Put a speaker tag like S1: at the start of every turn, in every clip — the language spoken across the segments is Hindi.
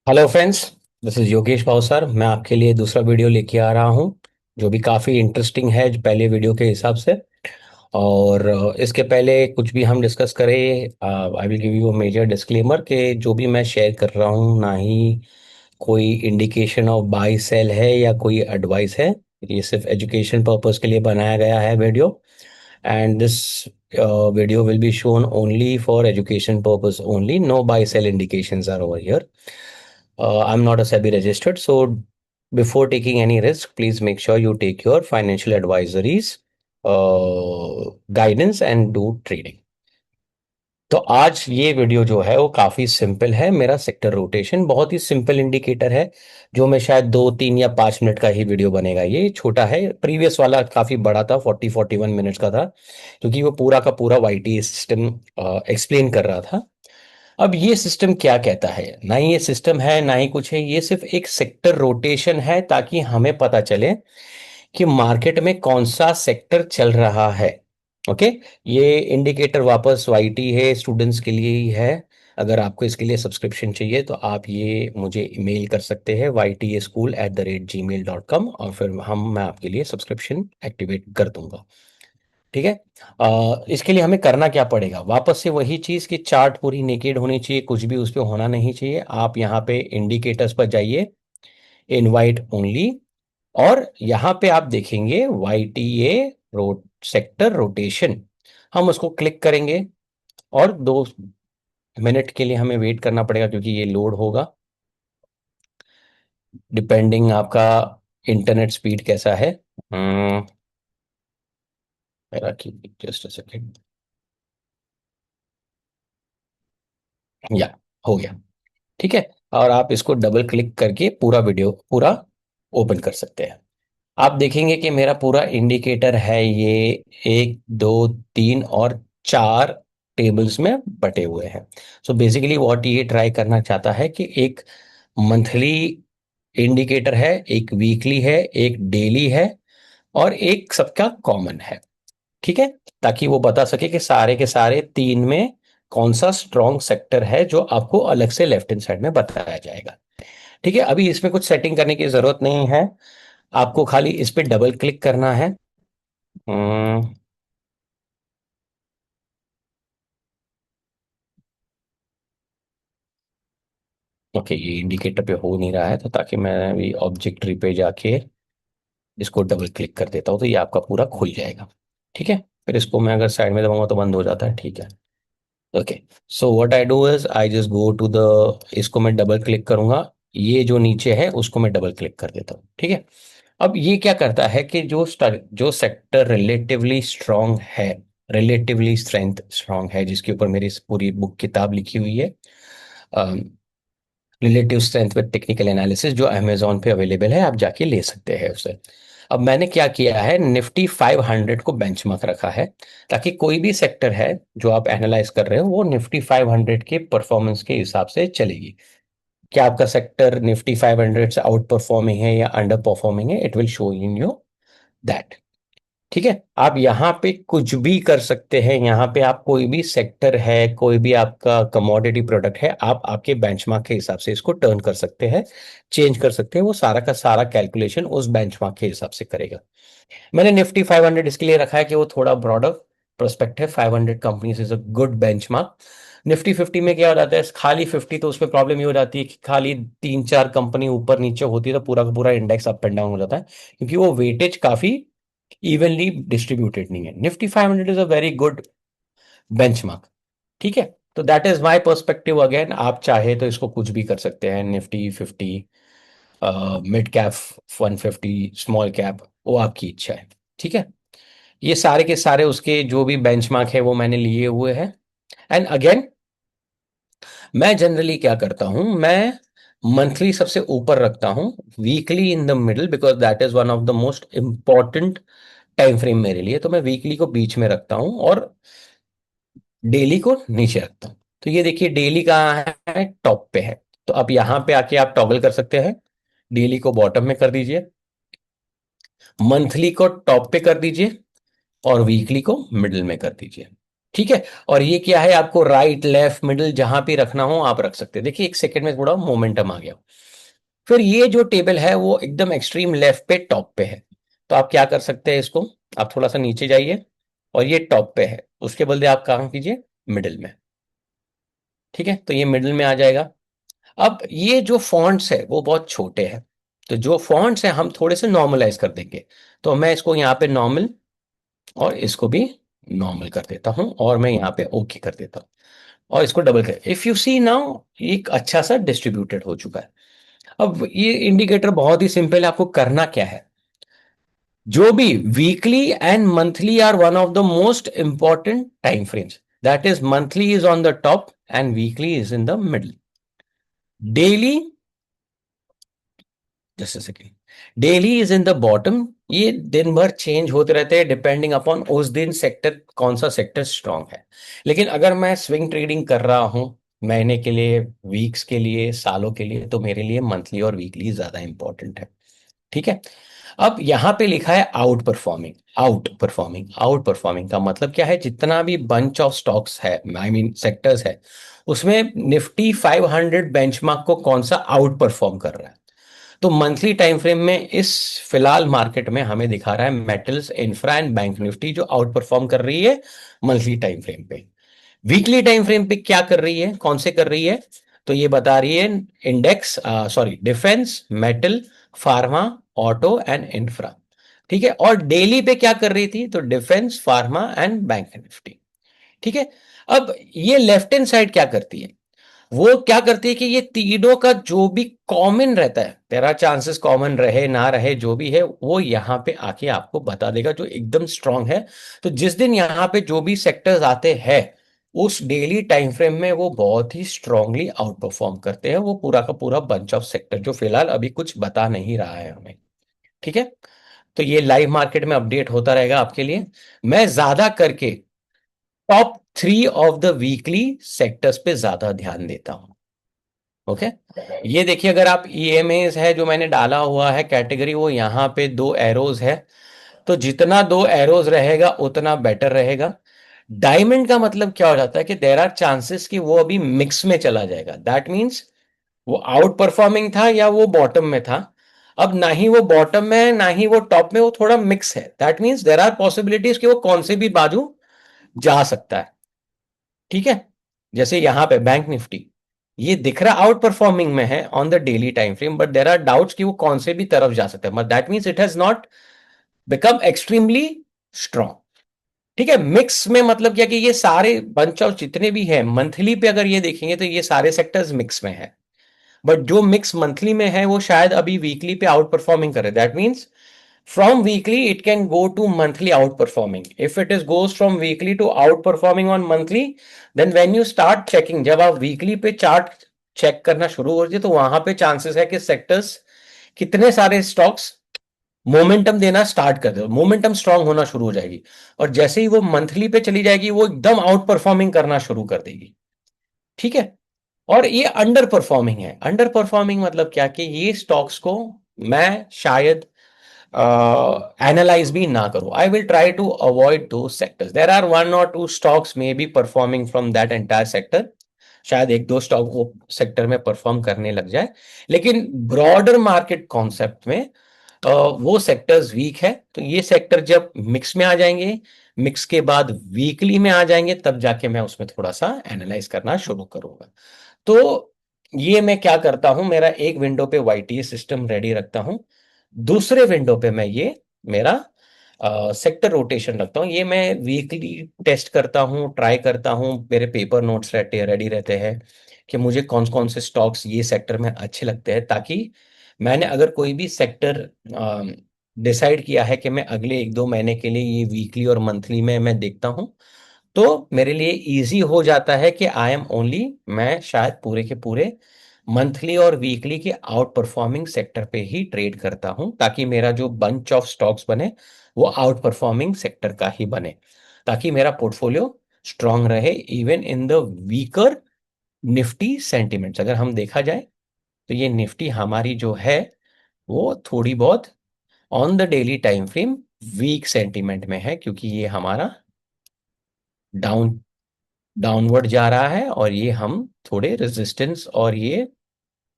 S1: Hello friends. This is Yogesh Bhavsar. मैं आपके लिए दूसरा वीडियो लेके आ रहा हूँ जो भी काफ़ी इंटरेस्टिंग है पहले वीडियो के हिसाब से। और इसके पहले कुछ भी हम डिस्कस करें, I will give you a major disclaimer कि जो भी मैं शेयर कर रहा हूँ ना ही कोई इंडिकेशन ऑफ बाय सेल है या कोई एडवाइस है। ये सिर्फ एजुकेशन पर्पस के लिए बनाया गया है video. And this video will be shown only for education purpose only. No buy sell indications are over here. I'm not a SEBI registered, so before taking any risk, please make sure you take your financial advisories guidance and do trading. तो आज ये वीडियो जो है वो काफी सिंपल है। मेरा सेक्टर रोटेशन बहुत ही सिंपल इंडिकेटर है जो मैं शायद 2 3 या 5 मिनट का ही वीडियो बनेगा। ये छोटा है, प्रीवियस वाला काफी बड़ा था, 40 41 मिनट्स का था, क्योंकि वो पूरा का पूरा वाईटी सिस्टम एक्सप्लेन कर रहा था। अब ये सिस्टम क्या कहता है? ना ही ये सिस्टम है ना ही कुछ है, ये सिर्फ एक सेक्टर रोटेशन है ताकि हमें पता चले कि मार्केट में कौन सा सेक्टर चल रहा है। ओके। ये इंडिकेटर वापस वाईटी है, स्टूडेंट्स के लिए ही है। अगर आपको इसके लिए सब्सक्रिप्शन चाहिए तो आप ये मुझे ईमेल कर सकते हैं ytaschool@gmail.com और फिर मैं आपके लिए सब्सक्रिप्शन एक्टिवेट कर दूंगा। ठीक है। इसके लिए हमें करना क्या पड़ेगा? वापस से वही चीज कि चार्ट पूरी नेकेड होनी चाहिए, कुछ भी उस पर होना नहीं चाहिए। आप यहाँ पे इंडिकेटर्स पर जाइए, इनवाइट ओनली, और यहाँ पे आप देखेंगे YTA सेक्टर रोटेशन। हम उसको क्लिक करेंगे और 2 मिनट के लिए हमें वेट करना पड़ेगा क्योंकि ये लोड होगा, डिपेंडिंग आपका इंटरनेट स्पीड कैसा है। मेरा की जस्ट अ सेकेंड। या हो गया। ठीक है। और आप इसको डबल क्लिक करके पूरा वीडियो पूरा ओपन कर सकते हैं। आप देखेंगे कि मेरा पूरा इंडिकेटर है ये 1 2 3 और 4 टेबल्स में बटे हुए हैं। सो बेसिकली व्हाट ये ट्राई करना चाहता है कि एक मंथली इंडिकेटर है, एक वीकली है, एक डेली है और एक सबका कॉमन है। ठीक है। ताकि वो बता सके कि सारे के सारे 3 में कौन सा स्ट्रॉन्ग सेक्टर है जो आपको अलग से लेफ्ट हैंड साइड में बताया जाएगा। ठीक है। अभी इसमें कुछ सेटिंग करने की जरूरत नहीं है, आपको खाली इस पे डबल क्लिक करना है। ओके, ये इंडिकेटर पे हो नहीं रहा है तो ताकि मैं अभी ऑब्जेक्ट ट्री पे जाके इसको डबल क्लिक कर देता हूँ तो ये आपका पूरा खुल जाएगा। ठीक है। फिर इसको मैं अगर साइड में दबाऊंगा तो बंद हो जाता है। ठीक है। Okay. So what I do is I just go to the, इसको मैं डबल क्लिक करूंगा, ये जो नीचे है उसको मैं डबल क्लिक कर देता हूँ। ठीक है। अब ये क्या करता है कि जो सेक्टर रिलेटिवली स्ट्रांग है, रिलेटिवली स्ट्रेंथ स्ट्रांग है, जिसके ऊपर मेरी पूरी बुक किताब लिखी हुई है, relative strength with technical analysis, जो अमेजोन पे अवेलेबल है, आप जाके ले सकते हैं उसे। अब मैंने क्या किया है, निफ्टी 500 को बेंचमार्क रखा है ताकि कोई भी सेक्टर है जो आप एनालाइज कर रहे हो वो निफ्टी 500 के परफॉर्मेंस के हिसाब से चलेगी। क्या आपका सेक्टर निफ्टी 500 से आउट परफॉर्मिंग है या अंडर परफॉर्मिंग है, it will show in you that. ठीक है। आप यहाँ पे कुछ भी कर सकते हैं, यहाँ पे आप कोई भी सेक्टर है, कोई भी आपका कमोडिटी प्रोडक्ट है, आप आपके बेंचमार्क के हिसाब से इसको टर्न कर सकते हैं, चेंज कर सकते हैं। वो सारा का सारा कैलकुलेशन उस बेंचमार्क के हिसाब से करेगा। मैंने निफ्टी 500 इसके लिए रखा है कि वो थोड़ा ब्रॉडर प्रोस्पेक्ट है। 500 companies is a good benchmark. Nifty 50 में क्या हो जाता है, खाली 50 तो उसमें प्रॉब्लम ये हो जाती है कि खाली 3 4 कंपनी ऊपर नीचे होती है तो पूरा का पूरा इंडेक्स अप एंड डाउन हो जाता है, क्योंकि वो वेटेज काफी इवनली डिस्ट्रीब्यूटेड नहीं है। Nifty 500 is a very good benchmark. ठीक है। तो that is my perspective. Again आप चाहे तो इसको कुछ भी कर सकते हैं, Nifty 50, mid cap 150, small cap, वो आपकी इच्छा है। ठीक है। ये सारे के सारे उसके जो भी बेंचमार्क है वो मैंने लिए हुए हैं। एंड अगेन मैं जनरली क्या करता हूं, मैं मंथली सबसे ऊपर रखता हूं, weekly in the middle, because that is one of the most important time frame मेरे लिए। तो मैं वीकली को बीच में रखता हूं और डेली को नीचे रखता हूं। तो ये देखिए डेली कहाँ है, टॉप पे है। तो अब यहां पे आके आप टॉगल कर सकते हैं, डेली को बॉटम में कर दीजिए, मंथली को टॉप पे कर दीजिए और वीकली को मिडिल में कर दीजिए। ठीक है। और ये क्या है, आपको राइट लेफ्ट मिडिल जहां भी रखना हो आप रख सकते हैं। देखिए एक सेकंड में थोड़ा मोमेंटम आ गया। फिर ये जो टेबल है वो एकदम एक्सट्रीम लेफ्ट पे टॉप पे है। तो आप क्या कर सकते हैं इसको, आप थोड़ा सा नीचे जाइए और ये टॉप पे है, उसके बदले आप काम कीजिए मिडिल में। ठीक है, तो ये मिडिल में आ जाएगा। अब ये जो फॉन्ट्स है वो बहुत छोटे हैं, तो जो फॉन्ट्स है हम थोड़े से नॉर्मलाइज कर देंगे। तो मैं इसको यहाँ पे नॉर्मल और इसको भी नॉर्मल कर देता हूँ और मैं यहाँ पे ओके कर देता हूँ और इसको डबल कर। इफ यू सी नाउ एक अच्छा सा डिस्ट्रीब्यूटेड हो चुका है। अब ये इंडिकेटर बहुत ही सिंपल है, आपको करना क्या है, जो भी weekly and monthly are one of the most important time frames, that is monthly is on the top and weekly is in the middle. Daily, just a second, daily is in the bottom. ये दिन भर चेंज होते रहते हैं डिपेंडिंग अपॉन उस दिन सेक्टर, कौन सा सेक्टर स्ट्रांग है। लेकिन अगर मैं स्विंग ट्रेडिंग कर रहा हूं महीने के लिए, वीक्स के लिए, सालों के लिए, तो मेरे लिए मंथली और वीकली ज्यादा इंपॉर्टेंट है। ठीक है। अब यहां पे लिखा है out performing. Out performing, out performing का मतलब क्या है, जितना भी बंच ऑफ स्टॉक्स है, आई मीन सेक्टर्स है, उसमें निफ्टी 500 बेंचमार्क को कौन सा आउट परफॉर्म कर रहा है। तो मंथली टाइम फ्रेम में इस फिलहाल मार्केट में हमें दिखा रहा है metals, infra and bank Nifty जो आउट परफॉर्म कर रही है मंथली टाइम फ्रेम पे। वीकली टाइम फ्रेम पे क्या कर रही है, कौन से कर रही है, तो ये बता रही है index, sorry, defence, metal, pharma, auto and infra. ठीक है। और डेली पे क्या कर रही थी, तो defence, pharma and bank Nifty. ठीक है। अब ये लेफ्ट हैंड साइड क्या करती है, वो क्या करती है कि ये तीनों का जो भी कॉमन रहता है, तेरा चांसेस कॉमन रहे ना रहे जो भी है, वो यहां पे आके आपको बता देगा जो एकदम स्ट्रांग है। तो जिस दिन यहां पे जो भी सेक्टर्स आते हैं उस डेली टाइम फ्रेम में वो बहुत ही स्ट्रांगली आउट परफॉर्म करते हैं, वो पूरा का पूरा बंच ऑफ सेक्टर जो फिलहाल अभी कुछ बता नहीं रहा है हमें। ठीक है। तो ये लाइव मार्केट में अपडेट होता रहेगा आपके लिए। मैं ज्यादा करके top 3 of the weekly sectors पे ज्यादा ध्यान देता हूं। ओके। ये देखिए, अगर आप ईएमएस है जो मैंने डाला हुआ है कैटेगरी, वो यहाँ पे 2 एरोज है, तो जितना 2 एरोज रहेगा उतना बेटर रहेगा। डायमंड का मतलब क्या हो जाता है कि देर आर चांसेस कि वो अभी मिक्स में चला जाएगा, दैट मीन्स वो आउट परफॉर्मिंग था या वो बॉटम में था। अब ना ही वो बॉटम में है ना ही वो टॉप में, वो थोड़ा मिक्स है, that means there are possibilities कि वो कौन से भी बाजू जा सकता है। ठीक है। जैसे यहां पे बैंक निफ्टी ये दिख रहा आउट परफॉर्मिंग में है on the daily time frame, but there are doubts कि वो कौन से भी तरफ जा सकता है, but that means it has not become extremely strong. ठीक है। मिक्स में मतलब क्या कि ये सारे बंच ऑफ जितने भी हैं मंथली पे अगर ये देखेंगे तो ये सारे सेक्टर्स मिक्स में है, बट जो मिक्स मंथली में है वो शायद अभी वीकली पे आउट परफॉर्मिंग करे, that means from weekly it can go to monthly outperforming. If it is goes from weekly to outperforming on monthly, then when you start checking, जब आप वीकली पे चार्ट चेक करना शुरू हो जाए तो वहां पे चांसेस है कि सेक्टर्स, कितने सारे स्टॉक्स मोमेंटम देना स्टार्ट कर दे, मोमेंटम स्ट्रांग होना शुरू हो जाएगी। और जैसे ही वो मंथली पे चली जाएगी वो एकदम आउट परफॉर्मिंग करना शुरू कर देगी। ठीक है। और ये अंडर परफॉर्मिंग है। अंडर परफॉर्मिंग मतलब क्या कि ये स्टॉक्स को मैं शायद analyze भी ना करो, I will try to avoid those sectors. There are 1 or 2 stocks may be performing from that entire sector, शायद 1-2 स्टॉक वो सेक्टर में परफॉर्म करने लग जाए, लेकिन ब्रॉडर मार्केट कॉन्सेप्ट में वो सेक्टर्स वीक है। तो ये सेक्टर जब मिक्स में आ जाएंगे, मिक्स के बाद वीकली में आ जाएंगे, तब जाके मैं उसमें थोड़ा सा एनालाइज करना शुरू करूंगा। तो ये मैं क्या करता हूं, मेरा एक विंडो पे वाईटी सिस्टम रेडी रखता हूं, दूसरे विंडो पे मैं ये मेरा सेक्टर रोटेशन रखता हूँ। ये मैं वीकली टेस्ट करता हूँ, ट्राई करता हूँ, मेरे पेपर नोट्स रहते रेडी रहते हैं कि मुझे कौन कौन से स्टॉक्स ये सेक्टर में अच्छे लगते हैं, ताकि मैंने अगर कोई भी सेक्टर डिसाइड किया है कि मैं अगले 1-2 महीने के लिए ये वीकली और मंथली में मैं देखता हूँ, तो मेरे लिए इजी हो जाता है कि आई एम ओनली, मैं शायद पूरे के पूरे मंथली और वीकली के आउट परफॉर्मिंग सेक्टर पे ही ट्रेड करता हूं, ताकि मेरा जो बंच ऑफ स्टॉक्स बने वो आउट परफॉर्मिंग सेक्टर का ही बने, ताकि मेरा पोर्टफोलियो स्ट्रांग रहे even in the weaker Nifty sentiments. अगर हम देखा जाए तो ये निफ्टी हमारी जो है वो थोड़ी बहुत on the daily time frame weak sentiment में है, क्योंकि ये हमारा डाउन डाउनवर्ड जा रहा है, और ये हम थोड़े रेजिस्टेंस और ये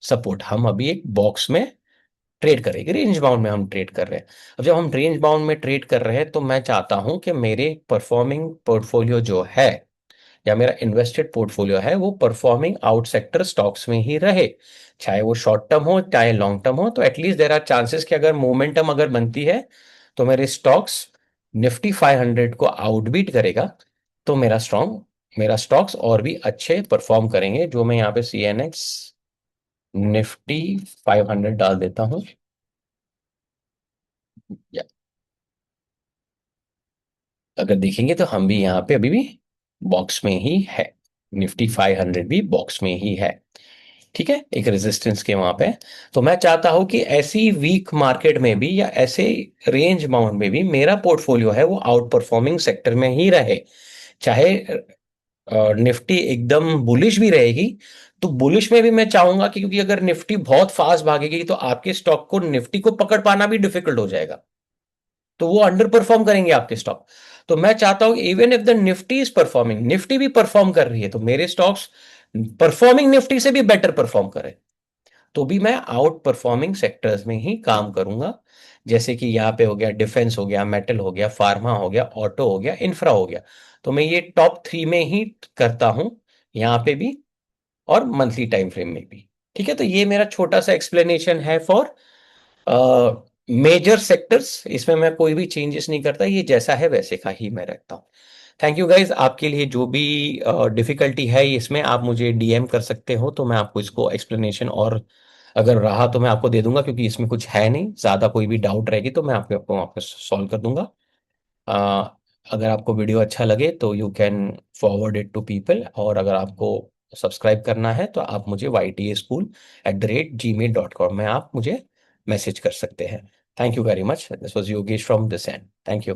S1: सपोर्ट, हम अभी एक बॉक्स में ट्रेड करेंगे, रेंज बाउंड में हम ट्रेड कर रहे हैं। अब जब हम रेंज बाउंड में ट्रेड कर रहे हैं तो मैं चाहता हूं कि मेरे परफॉर्मिंग पोर्टफोलियो जो है, या मेरा इन्वेस्टेड पोर्टफोलियो है, वो परफॉर्मिंग आउट सेक्टर स्टॉक्स में ही रहे। चाहे वो शॉर्ट टर्म हो चाहे लॉन्ग टर्म हो, तो एटलीस्ट देर आर चांसेस कि अगर मोमेंटम अगर बनती है तो मेरे स्टॉक्स निफ्टी 500 को आउटबीट करेगा, तो मेरा स्टॉक्स और भी अच्छे परफॉर्म करेंगे। जो मैं यहाँ पे सी एन एक्स निफ्टी 500 डाल देता हूँ। या अगर देखेंगे तो हम भी यहाँ पे अभी भी बॉक्स में ही है, निफ्टी 500 भी बॉक्स में ही है। ठीक है, एक रेजिस्टेंस के वहां पे। तो मैं चाहता हूं कि ऐसी वीक मार्केट में भी या ऐसे रेंज बाउंड में भी मेरा पोर्टफोलियो है वो आउट परफॉर्मिंग सेक्टर में ही रहे। चाहे निफ्टी एकदम बुलिश भी रहेगी, तो बुलिश में भी मैं चाहूंगा कि, क्योंकि अगर निफ्टी बहुत फास्ट भागेगी तो आपके स्टॉक को, निफ्टी को पकड़ पाना भी डिफिकल्ट हो जाएगा, तो वो अंडर परफॉर्म करेंगे आपके स्टॉक। तो मैं चाहता हूं even if the Nifty is performing, Nifty भी परफॉर्म कर रही है, तो मेरे स्टॉक्स परफॉर्मिंग निफ्टी से भी बेटर परफॉर्म करें, तो भी मैं आउट परफॉर्मिंग सेक्टर्स में ही काम करूंगा। जैसे कि यहाँ पे हो गया डिफेंस, हो गया मेटल, हो गया फार्मा, हो गया ऑटो, हो गया इंफ्रा, हो गया। तो मैं ये टॉप 3 में ही करता हूं, यहाँ पे भी और मंथली टाइम फ्रेम में भी। ठीक है, तो ये मेरा छोटा सा एक्सप्लेनेशन है फॉर मेजर सेक्टर्स। इसमें मैं कोई भी चेंजेस नहीं करता, ये जैसा है वैसे का ही मैं रखता हूँ। थैंक यू गाइज, आपके लिए जो भी डिफिकल्टी है इसमें आप मुझे डीएम कर सकते हो, तो मैं आपको इसको एक्सप्लेनेशन और अगर रहा तो मैं आपको दे दूंगा, क्योंकि इसमें कुछ है नहीं ज़्यादा। कोई भी डाउट रहेगी तो मैं आपको आपको सॉल्व कर दूंगा। अ, अगर आपको वीडियो अच्छा लगे तो you can forward it to people, और अगर आपको सब्सक्राइब करना है तो आप मुझे ytaschool@gmail.com में आप मुझे मैसेज कर सकते हैं। Thank you very much, this was Yogesh from this and, thank you.